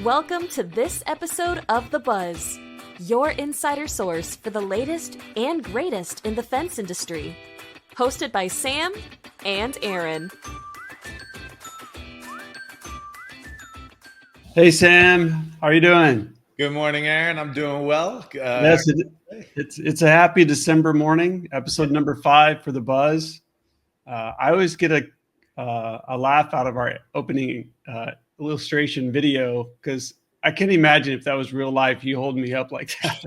Welcome to this episode of The Buzz, your insider source for the latest and greatest in the fence industry. Hosted by Sam and Aaron. Hey Sam, how are you doing? Good morning, Aaron. I'm doing well. Yes, it's a happy December morning, episode number 5 for The Buzz. I always get a laugh out of our opening illustration video because I can't imagine if that was real life, you holding me up like that.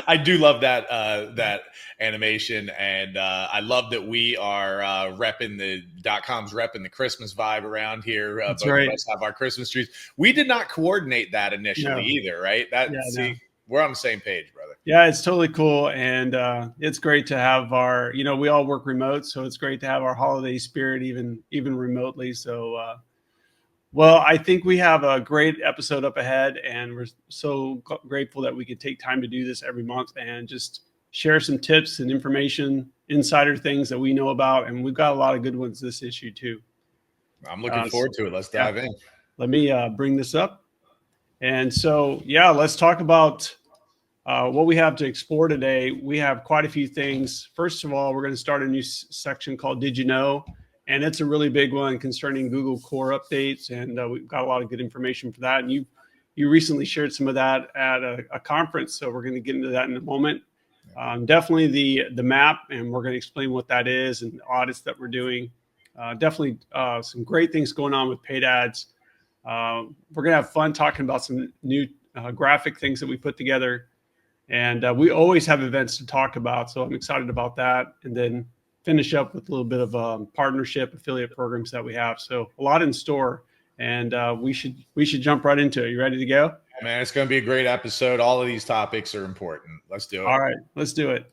I do love that animation, and I love that we are repping the .com's repping the Christmas vibe around here. That's both right. of us have our Christmas trees. We did not coordinate that initially either, right? We're on the same page, brother. Yeah, it's totally cool, and it's great to have our. We all work remote, so it's great to have our holiday spirit even remotely. So. Well, I think we have a great episode up ahead, and we're so grateful that we could take time to do this every month and just share some tips and information, insider things that we know about. And we've got a lot of good ones this issue too. I'm looking forward to it. Let's dive in. Let me bring this up. And so, let's talk about what we have to explore today. We have quite a few things. First of all, we're going to start a new section called Did You Know? And it's a really big one concerning Google core updates. And we've got a lot of good information for that. And you recently shared some of that at a conference. So we're going to get into that in a moment. Definitely the M.A.P, and we're going to explain what that is and the audits that we're doing. Definitely some great things going on with paid ads. We're going to have fun talking about some new graphic things that we put together. And we always have events to talk about. So I'm excited about that. And then finish up with a little bit of partnership affiliate programs that we have. So a lot in store, and we should jump right into it. You ready to go? Man, it's going to be a great episode. All of these topics are important. Let's do it. All right, let's do it.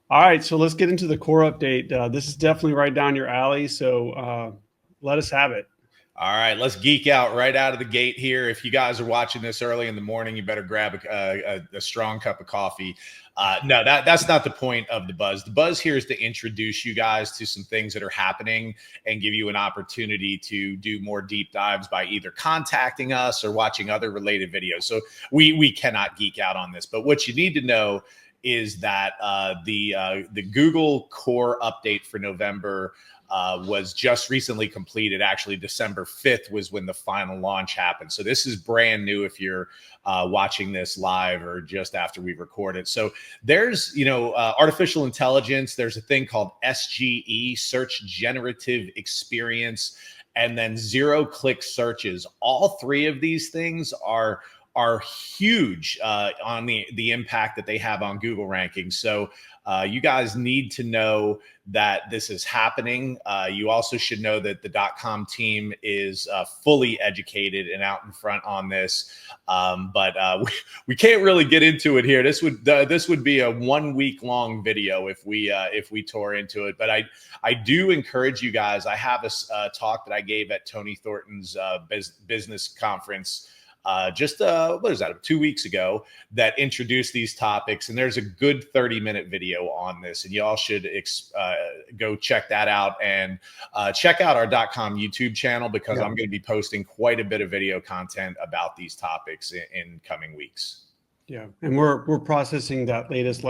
All right, so let's get into the core update. This is definitely right down your alley. So let us have it. All right, let's geek out right out of the gate here. If you guys are watching this early in the morning, you better grab a strong cup of coffee. No, that's not the point of the buzz. The buzz here is to introduce you guys to some things that are happening and give you an opportunity to do more deep dives by either contacting us or watching other related videos. So we cannot geek out on this, but what you need to know is that the Google core update for November was just recently completed. Actually, December 5th was when the final launch happened. So this is brand new if you're watching this live or just after we record it. So there's, artificial intelligence. There's a thing called SGE, Search Generative Experience, and then zero-click searches. All three of these things are huge on the impact that they have on Google rankings. So you guys need to know that this is happening. You also should know that the .com team is fully educated and out in front on this. But we can't really get into it here. This would be a 1 week long video if we tore into it. But I do encourage you guys. I have a talk that I gave at Tony Thornton's business conference what is that, 2 weeks ago, that introduced these topics. And there's a good 30-minute video on this, and y'all should go check that out and check out our .com YouTube channel, because I'm going to be posting quite a bit of video content about these topics in coming weeks. Yeah, and we're processing that latest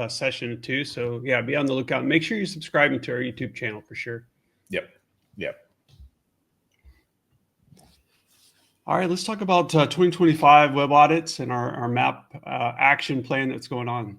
session too. So be on the lookout. Make sure you're subscribing to our YouTube channel for sure. Yep. All right, let's talk about 2025 web audits and our M.A.P action plan that's going on.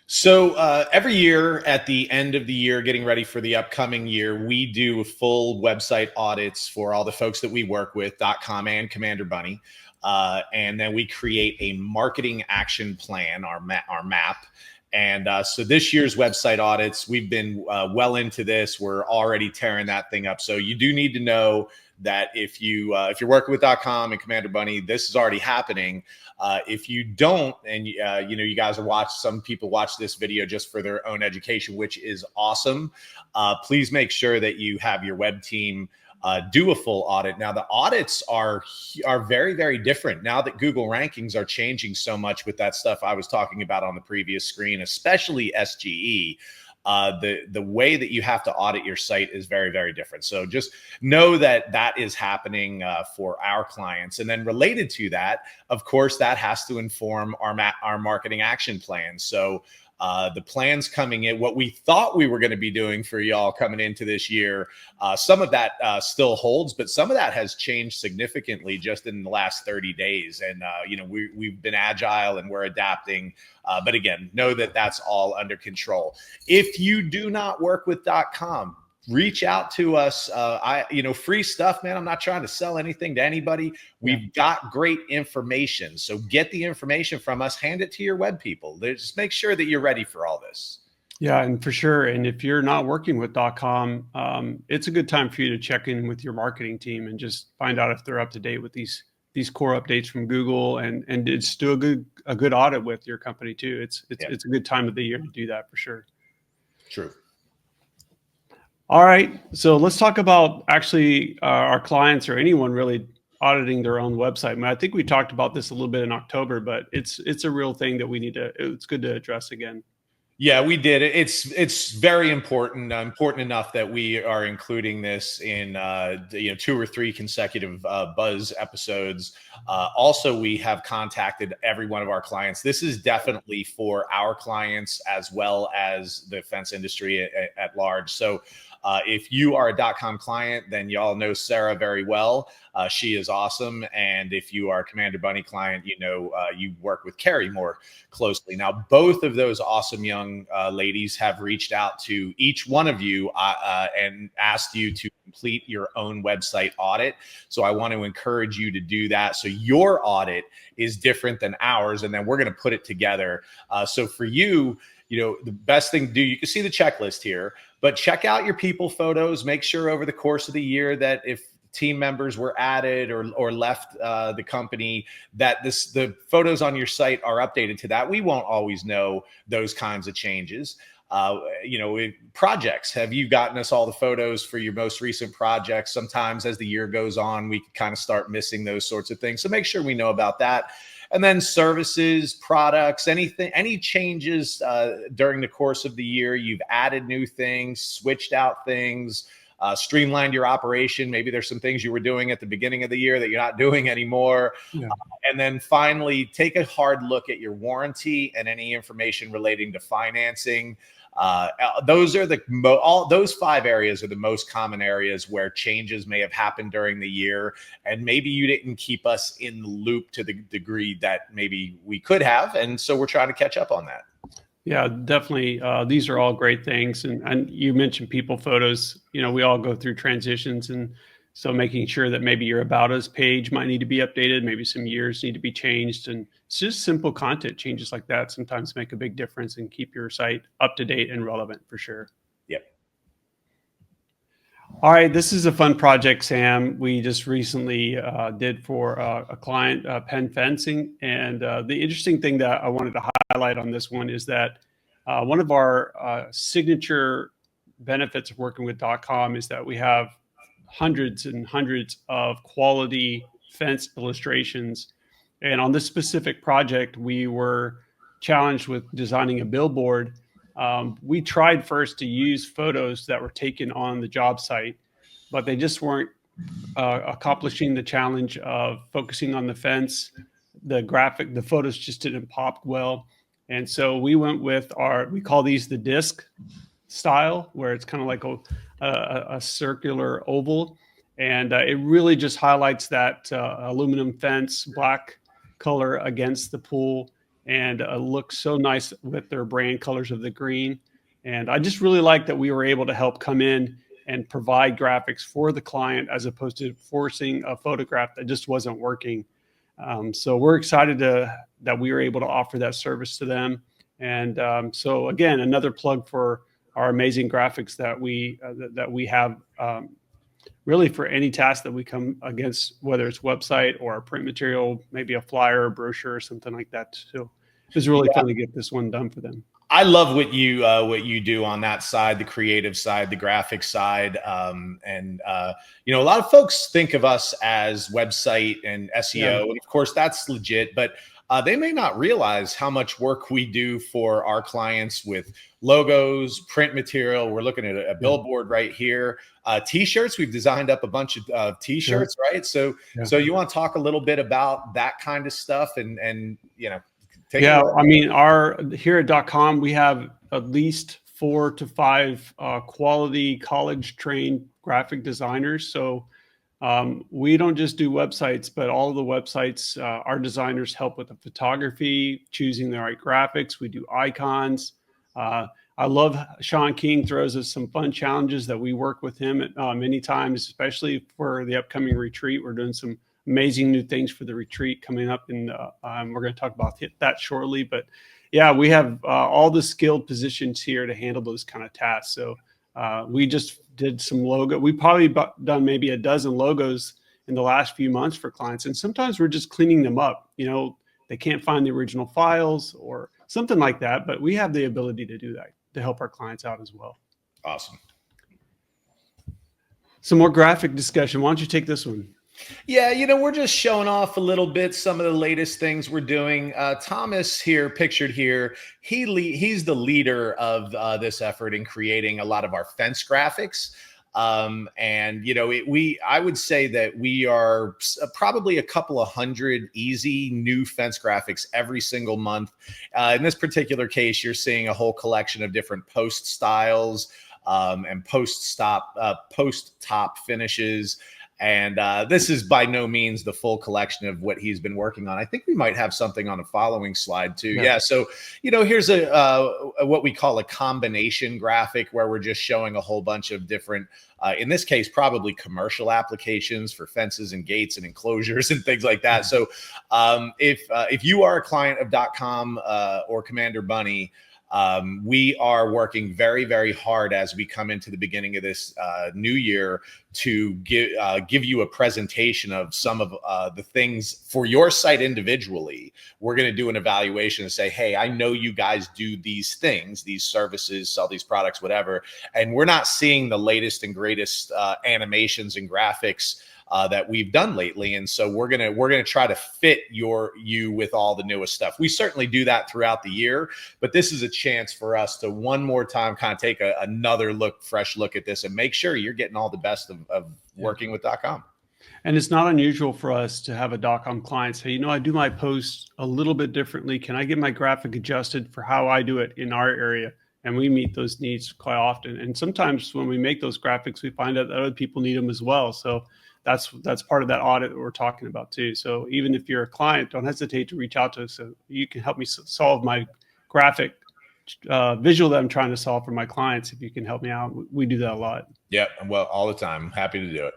So every year at the end of the year, getting ready for the upcoming year, we do full website audits for all the folks that we work with, .com and Commander Bunny. And then we create a marketing action plan, our M.A.P. And so this year's website audits, we've been well into this. We're already tearing that thing up. So you do need to know that if you're working with .com and Commander Bunny, this is already happening. If you don't, and you guys some people watch this video just for their own education, which is awesome. Please make sure that you have your web team do a full audit. Now, the audits are very, very different now that Google rankings are changing so much with that stuff I was talking about on the previous screen, especially SGE. the way that you have to audit your site is very, very different. So just know that that is happening for our clients. And then related to that, of course, that has to inform our marketing action plan. So the plans coming in, what we thought we were going to be doing for y'all coming into this year, some of that still holds, but some of that has changed significantly just in the last 30 days. And, we've been agile and we're adapting. But again, know that that's all under control. If you do not work with .com, reach out to us. Free stuff, man. I'm not trying to sell anything to anybody. We've got great information. So get the information from us, hand it to your web people. Just make sure that you're ready for all this. Yeah, and for sure. And if you're not working with .com, it's a good time for you to check in with your marketing team and just find out if they're up to date with these core updates from Google, and it's do a good audit with your company too. It's a good time of the year to do that for sure. True. All right, so let's talk about actually our clients or anyone really auditing their own website. I mean, I think we talked about this a little bit in October, but it's a real thing that it's good to address again. Yeah, we did. It's very important enough that we are including this in 2 or 3 consecutive Buzz episodes. Also, we have contacted every one of our clients. This is definitely for our clients as well as the fence industry at large. So if you are a .com client, then y'all know Sarah very well. She is awesome. And if you are a Commander Bunny client, you work with Carrie more closely. Now, both of those awesome young ladies have reached out to each one of you and asked you to complete your own website audit. So I want to encourage you to do that. So your audit is different than ours, and then we're going to put it together. So for you, the best thing to do, you can see the checklist here, but check out your people photos. Make sure over the course of the year that if team members were added or left the company, that the photos on your site are updated to that. We won't always know those kinds of changes. Projects, have you gotten us all the photos for your most recent projects? Sometimes as the year goes on, we kind of start missing those sorts of things. So make sure we know about that. And then services, products, any changes during the course of the year, you've added new things, switched out things, streamlined your operation. Maybe there's some things you were doing at the beginning of the year that you're not doing anymore. Yeah. And then finally, take a hard look at your warranty and any information relating to financing. Those are those 5 areas are the most common areas where changes may have happened during the year, and maybe you didn't keep us in the loop to the degree that maybe we could have, and so we're trying to catch up on that. Yeah, definitely. These are all great things, and you mentioned people photos. We all go through transitions, and so making sure that maybe your About Us page might need to be updated, maybe some years need to be changed, and it's just simple content changes like that sometimes make a big difference and keep your site up to date and relevant for sure. Yep. All right, this is a fun project, Sam. We just recently did for a client, Penn Fencing, and the interesting thing that I wanted to highlight on this one is that one of our signature benefits of working with .com is that we have hundreds and hundreds of quality fence illustrations. And on this specific project, we were challenged with designing a billboard. We tried first to use photos that were taken on the job site, but they just weren't accomplishing the challenge of focusing on the fence. The photos just didn't pop well. And so we went with we call these the disc style, where it's kind of like a circular oval. And it really just highlights that aluminum fence, black color against the pool, and looks so nice with their brand colors of the green. And I just really like that we were able to help come in and provide graphics for the client as opposed to forcing a photograph that just wasn't working. So we're excited that we were able to offer that service to them. And so again, another plug for our amazing graphics that we have really for any task that we come against, whether it's website or a print material, maybe a flyer or brochure or something like that. So it was really fun to get this one done for them. I love what you do on that side, the creative side, the graphic side. A lot of folks think of us as website and SEO, and of course that's legit, but they may not realize how much work we do for our clients with logos, print material. We're looking at a billboard right here. T-shirts. We've designed up a bunch of T-shirts, right? So you want to talk a little bit about that kind of stuff and take it away. I mean, here at DotCom, we have at least 4 to 5 quality college trained graphic designers. So we don't just do websites, but all of the websites, our designers help with the photography, choosing the right graphics. We do icons. I love Sean King throws us some fun challenges that we work with him many times, especially for the upcoming retreat. We're doing some amazing new things for the retreat coming up, and we're going to talk about that shortly. But yeah, we have all the skilled positions here to handle those kind of tasks. So we just did some logo. We probably done maybe a dozen logos in the last few months for clients, and sometimes we're just cleaning them up. They can't find the original files or something like that, but we have the ability to do that to help our clients out as well. Awesome. Some more graphic discussion. Why don't you take this one? Yeah, we're just showing off a little bit some of the latest things we're doing. Thomas here, pictured here, he's the leader of this effort in creating a lot of our fence graphics. I would say that we are probably a couple of hundred easy new fence graphics every single month. In this particular case, you're seeing a whole collection of different post styles and post top finishes. And this is by no means the full collection of what he's been working on. I think we might have something on a following slide too. Yeah. So, here's what we call a combination graphic where we're just showing a whole bunch of different, in this case, probably commercial applications for fences and gates and enclosures and things like that. So if you are a client of .com or Commander Bunny, we are working very, very hard as we come into the beginning of this new year to give you a presentation of some of the things for your site individually. We're going to do an evaluation and say, hey, I know you guys do these things, these services, sell these products, whatever, and we're not seeing the latest and greatest animations and graphics that we've done lately. And so we're gonna try to fit you with all the newest stuff. We certainly do that throughout the year, but this is a chance for us to one more time kind of take another fresh look at this and make sure you're getting all the best of working with .com. And it's not unusual for us to have a .com client say, I do my posts a little bit differently. Can I get my graphic adjusted for how I do it in our area? And we meet those needs quite often. And sometimes when we make those graphics, we find out that other people need them as well. So that's part of that audit that we're talking about too. So even if you're a client, don't hesitate to reach out to us so you can help me solve my graphic visual that I'm trying to solve for my clients. If you can help me out, we do that a lot. Yep, well, all the time. I'm happy to do it.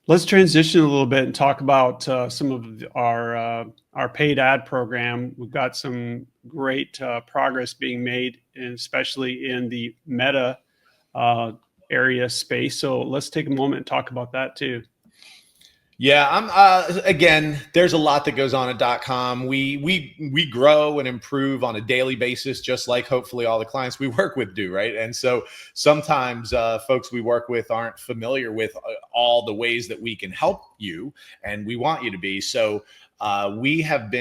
Let's transition a little bit and talk about some of our paid ad program. We've got some great progress being made, and especially in the Meta area space. So let's take a moment and talk about that too. Yeah, again, there's a lot that goes on at .com. We grow and improve on a daily basis, just like hopefully all the clients we work with do, right? And so sometimes folks we work with aren't familiar with all the ways that we can help you, and we want you to be. So we have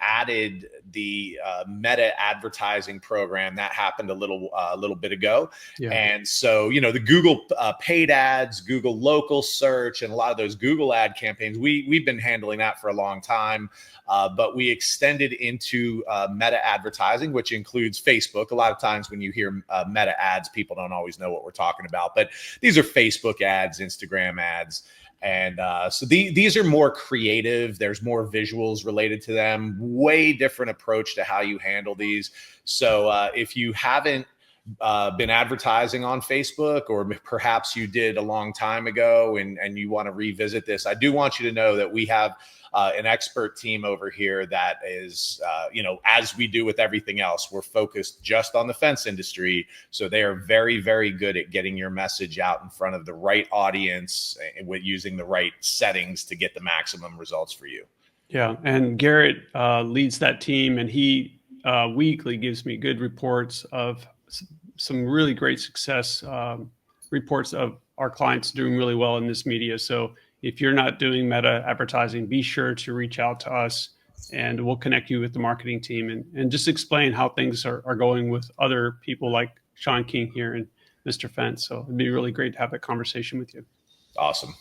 added the Meta advertising program that happened a little bit ago. Yeah. And so, the Google paid ads, Google local search, and a lot of those Google ad campaigns, we've been handling that for a long time. But we extended into Meta advertising, which includes Facebook. A lot of times when you hear Meta ads, people don't always know what we're talking about, but these are Facebook ads, Instagram ads. And so these are more creative. There's more visuals related to them, way different approach to how you handle these. So if you haven't been advertising on Facebook, or perhaps you did a long time ago and you want to revisit this, I do want you to know that we have an expert team over here that is, as we do with everything else, we're focused just on the fence industry. So they are very, very good at getting your message out in front of the right audience with using the right settings to get the maximum results for you. Yeah. And Garrett leads that team, and he weekly gives me good reports of some really great success reports of our clients doing really well in this media. So if you're not doing meta advertising, be sure to reach out to us and we'll connect you with the marketing team and just explain how things are going with other people like Sean King here and Mr. Fence. So it'd be really great to have that conversation with you. Awesome.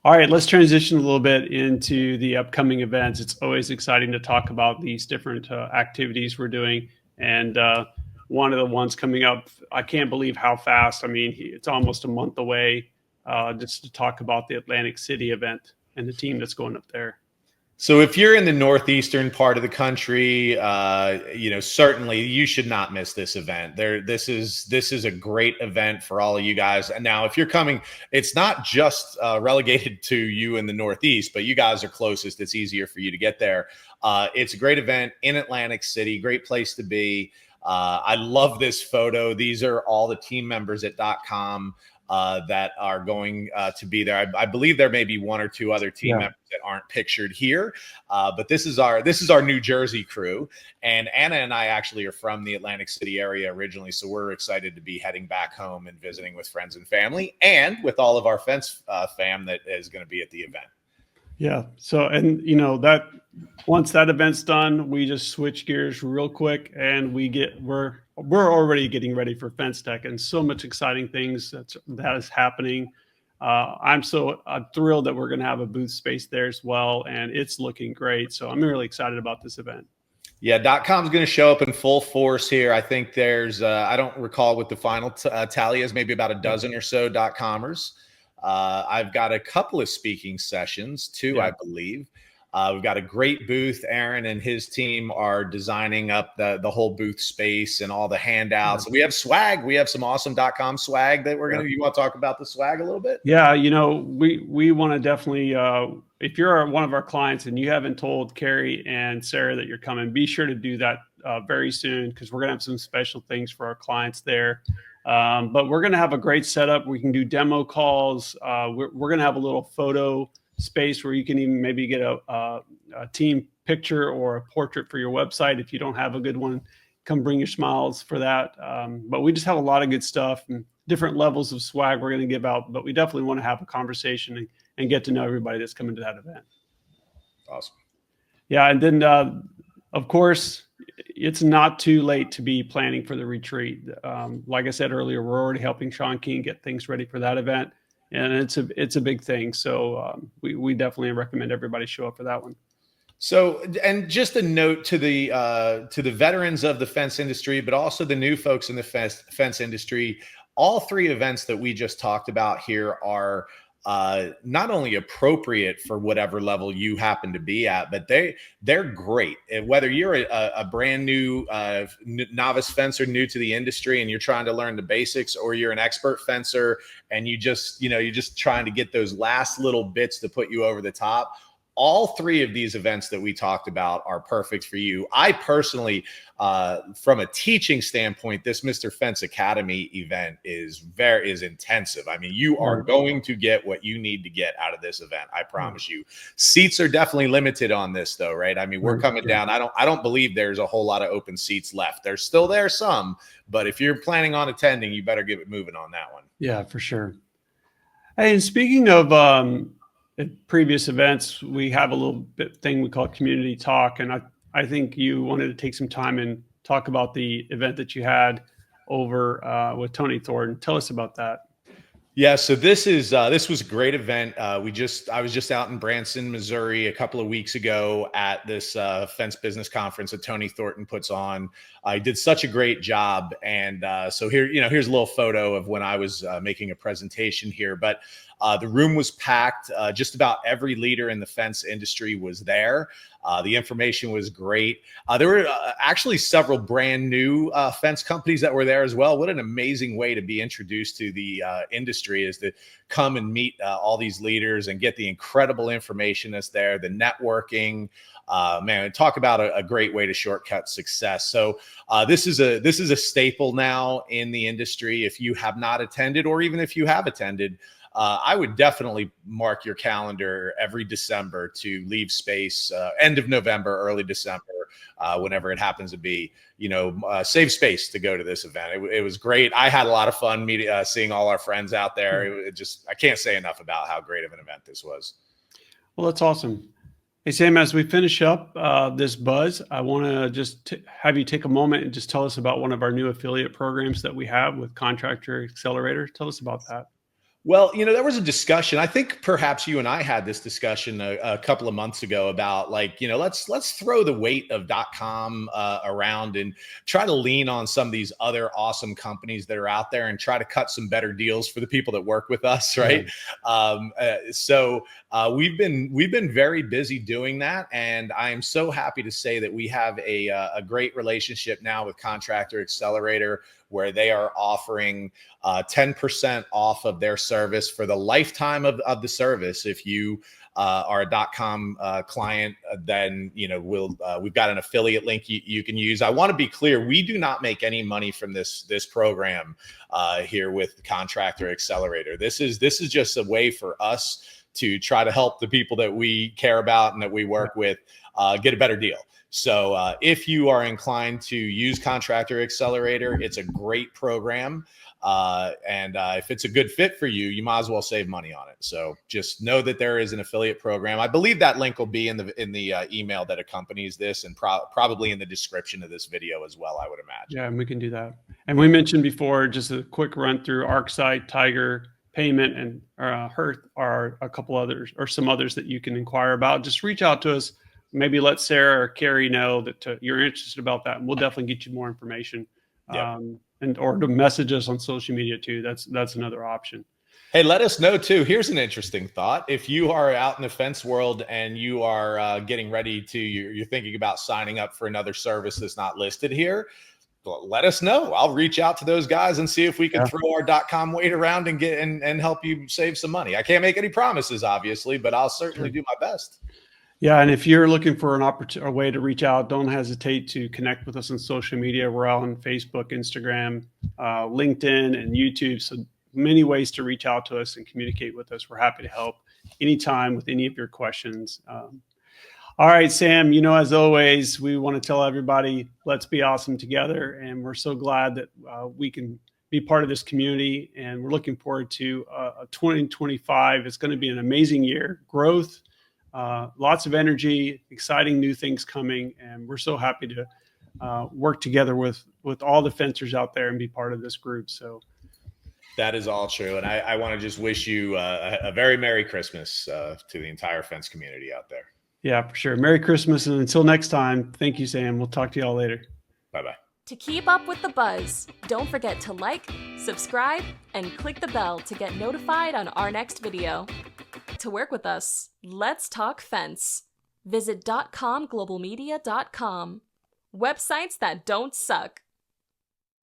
All right, let's transition a little bit into the upcoming events. It's always exciting to talk about these different activities we're doing. And one of the ones coming up, I can't believe how fast. I mean, it's almost a month away just to talk about the Atlantic City event and the team that's going up there. So if you're in the northeastern part of the country, certainly you should not miss this event. This is a great event for all of you guys. And now if you're coming, it's not just relegated to you in the Northeast, but you guys are closest. It's easier for you to get there. It's a great event in Atlantic City, great place to be. I love this photo. These are all the team members at DotCom that are going to be there. I believe there may be one or two other team members that aren't pictured here, but this is our New Jersey crew. And Anna and I actually are from the Atlantic City area originally, so we're excited to be heading back home and visiting with friends and family, and with all of our fence fam that is going to be at the event. Yeah. So, and that once that event's done, we just switch gears real quick, and we're already getting ready for Fence Tech, and so much exciting things that is happening. I'm thrilled that we're going to have a booth space there as well, and it's looking great. So I'm really excited about this event. Yeah, .com's going to show up in full force here. I think there's, I don't recall what the final tally is, maybe about a dozen or so .comers. I've got a couple of speaking sessions too, I believe. We've got a great booth. Aaron and his team are designing up the whole booth space and all the handouts. We have swag. We have some awesome .com swag that you want to talk about the swag a little bit? Yeah, we want to definitely, if you're one of our clients and you haven't told Carrie and Sarah that you're coming, be sure to do that very soon, because we're going to have some special things for our clients there. But we're going to have a great setup. We can do demo calls. We're going to have a little photo space where you can even maybe get a team picture or a portrait for your website. If you don't have a good one, come bring your smiles for that. But we just have a lot of good stuff and different levels of swag we're going to give out. But we definitely want to have a conversation and get to know everybody that's coming to that event. Awesome. Yeah. And then, of course, it's not too late to be planning for the retreat. Like I said earlier, we're already helping Sean King get things ready for that event. And it's a big thing. So we definitely recommend everybody show up for that one. So, and just a note to the veterans of the fence industry, but also the new folks in the fence industry, all three events that we just talked about here are not only appropriate for whatever level you happen to be at, but they're great. Whether you're a brand new novice fencer, new to the industry, and you're trying to learn the basics, or you're an expert fencer and you're just trying to get those last little bits to put you over the top. All three of these events that we talked about are perfect for you. I personally, from a teaching standpoint, this Mr. Fence Academy event is intensive. I mean, you are going to get what you need to get out of this event. I promise you. Seats are definitely limited on this, though, right? I mean, we're coming down. I don't believe there's a whole lot of open seats left. There's still some, but if you're planning on attending, you better get it moving on that one. Yeah, for sure. Hey, and speaking of at previous events, we have a little thing we call community talk. And I think you wanted to take some time and talk about the event that you had over with Tony Thornton. Tell us about that. Yeah, so this was a great event. I was just out in Branson, Missouri a couple of weeks ago at this fence business conference that Tony Thornton puts on. I did such a great job, and so here's a little photo of when I was making a presentation here. But the room was packed. Just about every leader in the fence industry was there. The information was great. There were actually several brand new fence companies that were there as well. What an amazing way to be introduced to the industry, is to come and meet all these leaders and get the incredible information that's there, the networking. Man, talk about a great way to shortcut success. So this is a staple now in the industry. If you have not attended, or even if you have attended, I would definitely mark your calendar every December to leave space, end of November, early December, whenever it happens to be, safe space to go to this event. It was great. I had a lot of fun seeing all our friends out there. I can't say enough about how great of an event this was. Well, that's awesome. Hey, Sam, as we finish up this buzz, I want to just have you take a moment and just tell us about one of our new affiliate programs that we have with Contractor Accelerator. Tell us about that. Well, there was a discussion. I think perhaps you and I had this discussion a couple of months ago about let's throw the weight of .com around and try to lean on some of these other awesome companies that are out there and try to cut some better deals for the people that work with us, right? So we've been very busy doing that, and I am so happy to say that we have a great relationship now with Contractor Accelerator, where they are offering 10% off of their service for the lifetime of the service. If you are a .com client, then we've got an affiliate link you can use. I want to be clear: we do not make any money from this program here with Contractor Accelerator. This is just a way for us to try to help the people that we care about and that we work with get a better deal. So if you are inclined to use Contractor Accelerator, it's a great program. And if it's a good fit for you, you might as well save money on it. So just know that there is an affiliate program. I believe that link will be in the email that accompanies this, and probably in the description of this video as well, I would imagine. Yeah, and we can do that. And we mentioned before, just a quick run through ArcSight, Tiger, Payment, and Hearth are a couple others, or some others that you can inquire about. Just reach out to us. Maybe let Sarah or Carrie know that you're interested about that, and we'll definitely get you more information. Or to message us on social media too. That's another option. Hey, let us know too. Here's an interesting thought. If you are out in the fence world and you are getting ready you're thinking about signing up for another service that's not listed here, let us know. I'll reach out to those guys and see if we can throw our .com weight around and get and help you save some money. I can't make any promises, obviously, but I'll certainly do my best. Yeah, and if you're looking for a way to reach out, don't hesitate to connect with us on social media. We're on Facebook, Instagram, LinkedIn, and YouTube. So many ways to reach out to us and communicate with us. We're happy to help anytime with any of your questions. All right, Sam, as always, we want to tell everybody, let's be awesome together. And we're so glad that we can be part of this community. And we're looking forward to 2025. It's going to be an amazing year. Growth. Lots of energy, exciting new things coming, and we're so happy to work together with all the fencers out there and be part of this group. So that is all true, and I want to just wish you a very Merry Christmas to the entire fence community out there. Yeah, for sure. Merry Christmas, and until next time, thank you, Sam. We'll talk to y'all later. Bye-bye. To keep up with the buzz, don't forget to like, subscribe, and click the bell to get notified on our next video. To work with us, let's talk fence. Visit .comglobalmedia.com. Websites that don't suck.